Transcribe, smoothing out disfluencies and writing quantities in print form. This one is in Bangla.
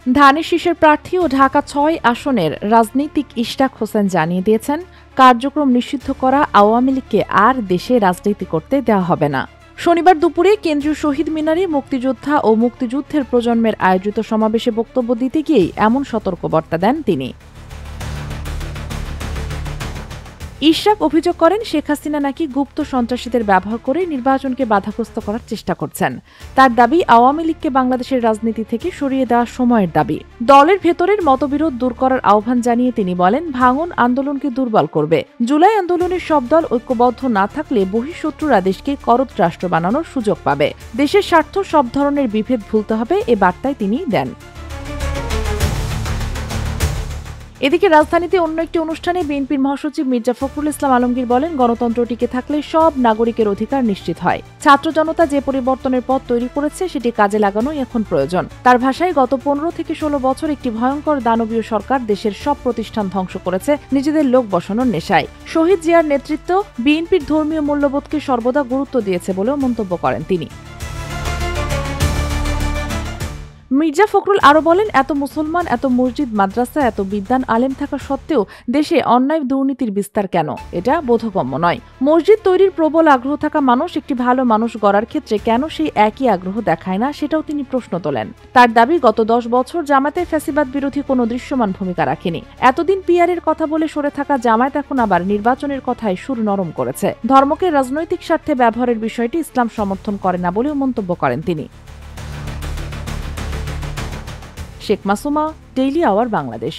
ধানের শীষের প্রার্থী ও ঢাকা ৬ আসনের রাজনীতিক ইশরাক হোসেন জানিয়ে দিয়েছেন, কার্যক্রম নিষিদ্ধ করা আওয়ামী লীগকে আর দেশে রাজনীতি করতে দেওয়া হবে না। শনিবার দুপুরে কেন্দ্রীয় শহীদ মিনারে মুক্তিযোদ্ধা ও মুক্তিযুদ্ধের প্রজন্মের আয়োজিত সমাবেশে বক্তব্য দিতে গিয়েই এমন সতর্কবার্তা দেন তিনি। ইশরাক অভিযোগ করেন, শেখ হাসিনা নাকি গুপ্ত সন্ত্রাসীদের ব্যবহার করে নির্বাচনকে বাধাগ্রস্ত করার চেষ্টা করছেন। তার দাবি, আওয়ামী লীগকে বাংলাদেশের রাজনীতি থেকে সরিয়ে দেওয়া সময়ের দাবি। দলের ভেতরের মতবিরোধ দূর করার আহ্বান জানিয়ে তিনি বলেন, ভাঙন আন্দোলনকে দুর্বল করবে। জুলাই আন্দোলনের সব দল ঐক্যবদ্ধ না থাকলে বহিঃশত্রুরা দেশকে করদ রাষ্ট্র বানানোর সুযোগ পাবে। দেশের স্বার্থ সব ধরনের বিভেদ ভুলতে হবে, এ বার্তায় তিনি দেন। এদিকে রাজধানীতে অন্য একটি অনুষ্ঠানে বিএনপির মহাসচিব মির্জা ফখরুল ইসলাম আলমগীর বলেন, গণতন্ত্র টিকে থাকলে সব নাগরিকের অধিকার নিশ্চিত হয়। ছাত্র জনতা যে পরিবর্তনের পথ তৈরি করেছে সেটি কাজে লাগানোই এখন প্রয়োজন। তার ভাষায়, গত ১৫ থেকে ১৬ বছর একটি ভয়ঙ্কর দানবীয় সরকার দেশের সব প্রতিষ্ঠান ধ্বংস করেছে নিজেদের লোক বসানোর নেশায়। শহীদ জিয়ার নেতৃত্ব বিএনপির ধর্মীয় মূল্যবোধকে সর্বদা গুরুত্ব দিয়েছে বলেও মন্তব্য করেন তিনি। মির্জা ফখরুল আরও বলেন, এত মুসলমান, এত মসজিদ, মাদ্রাসা, এত বিদ্বান আলেম থাকা সত্ত্বেও দেশে অন্যায় দুর্নীতির বিস্তার কেন? এটা বোধগম্য নয়। মসজিদ তৈরির প্রবল আগ্রহ থাকা মানুষ একটি ভালো মানুষ গড়ার ক্ষেত্রে কেন সেই একই আগ্রহ দেখায় না, সেটাও তিনি প্রশ্ন তোলেন। তার দাবি, গত ১০ বছর জামায়াতে ফ্যাসিবাদ বিরোধী কোনো দৃশ্যমান ভূমিকা রাখেনি। এতদিন পিআরের কথা বলে সরে থাকা জামায়াত এখন আবার নির্বাচনের কথায় সুর নরম করেছে। ধর্মকে রাজনৈতিক স্বার্থে ব্যবহারের বিষয়টি ইসলাম সমর্থন করে না বলেও মন্তব্য করেন তিনি। Sheikh Masuma, daily our, Bangladesh.